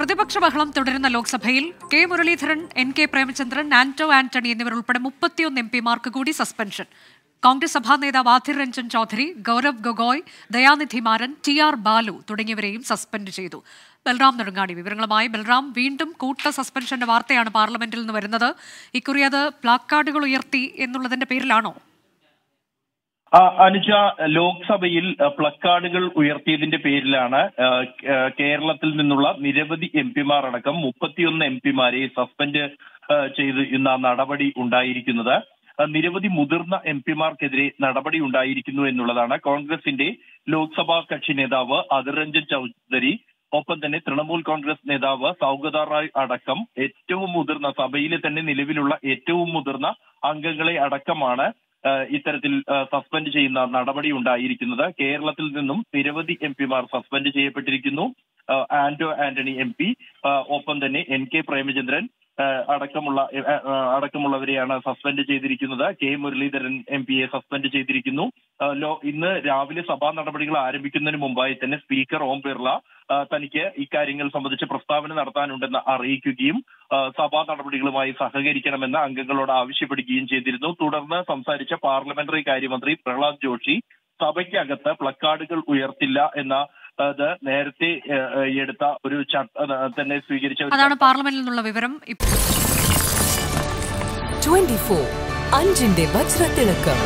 പ്രതിപക്ഷ ബഹളം തുടരുന്ന ലോക്സഭയിൽ K Muraleedharan, N K Premachandran, Anto Antony എന്നിവരുൾപ്പെടെ 31 എംപിമാർക്ക് കൂടി സസ്പെൻഷൻ. കോൺഗ്രസ് സഭാ നേതാവ് ആധിർ രഞ്ജൻ ചൌധരി, ഗൗരവ് ഗൊഗോയ്, ദയാനിധി മാരൻ, TR ബാലു തുടങ്ങിയവരെയും സസ്പെൻഡ് ചെയ്തു. ബൽറാം നെടുങ്ങാടി വിവരങ്ങളുമായി. ബൽറാം, വീണ്ടും കൂട്ട സസ്പെൻഷന്റെ വാർത്തയാണ് പാർലമെന്റിൽ നിന്ന് വരുന്നത്. ഇക്കുറി അത് പ്ലാക്കാർഡുകൾ ഉയർത്തി എന്നുള്ളതിന്റെ പേരിലാണോ? അനുജ, ലോക്സഭയിൽ പ്ലക്കാർഡുകൾ ഉയർത്തിയതിന്റെ പേരിലാണ് കേരളത്തിൽ നിന്നുള്ള നിരവധി എംപിമാർ അടക്കം 31 എംപിമാരെ സസ്പെൻഡ് ചെയ്ത് ഇന്ന് നടപടി ഉണ്ടായിരിക്കുന്നത്. നിരവധി മുതിർന്ന എംപിമാർക്കെതിരെ നടപടി ഉണ്ടായിരിക്കുന്നു എന്നുള്ളതാണ് കോൺഗ്രസിന്റെ ലോക്സഭാ കക്ഷി നേതാവ് ആധിർ രഞ്ജൻ ചൌധരി, ഒപ്പം തന്നെ തൃണമൂൽ കോൺഗ്രസ് നേതാവ് സൗഗത റായ് അടക്കം ഏറ്റവും മുതിർന്ന, സഭയിലെ തന്നെ നിലവിലുള്ള ഏറ്റവും മുതിർന്ന അംഗങ്ങളെ അടക്കമാണ് ഇത്തരത്തിൽ സസ്പെൻഡ് ചെയ്യുന്ന നടപടി ഉണ്ടായിരിക്കുന്നത്. കേരളത്തിൽ നിന്നും നിരവധി എംപിമാർ സസ്പെൻഡ് ചെയ്യപ്പെട്ടിരിക്കുന്നു. ആന്റോ ആന്റണി MP, ഒപ്പം തന്നെ NK പ്രേമചന്ദ്രൻ അടക്കമുള്ളവരെയാണ് സസ്പെൻഡ് ചെയ്തിരിക്കുന്നത്. കെ മുരളീധരൻ MPയെ സസ്പെൻഡ് ചെയ്തിരിക്കുന്നു. ഇന്ന് രാവിലെ സഭാ നടപടികൾ ആരംഭിക്കുന്നതിന് മുമ്പായി തന്നെ സ്പീക്കർ ഓം ബിർള തനിക്ക് ഇക്കാര്യങ്ങൾ സംബന്ധിച്ച് പ്രസ്താവന നടത്താനുണ്ടെന്ന് അറിയിക്കുകയും സഭാ നടപടികളുമായി സഹകരിക്കണമെന്ന് അംഗങ്ങളോട് ആവശ്യപ്പെടുകയും ചെയ്തിരുന്നു. തുടർന്ന് സംസാരിച്ച പാർലമെന്ററി കാര്യമന്ത്രി പ്രഹ്ലാദ് ജോഷി സഭയ്ക്കകത്ത് പ്ലക്കാർഡുകൾ ഉയർത്തില്ല എന്ന നേരത്തെ എടുത്ത ഒരു തന്നെ സ്വീകരിച്ച അതാണ് പാർലമെന്റിൽ നിന്നുള്ള വിവരം. 24 അഞ്ചിന്റെ വജ്രത്തിളക്കം.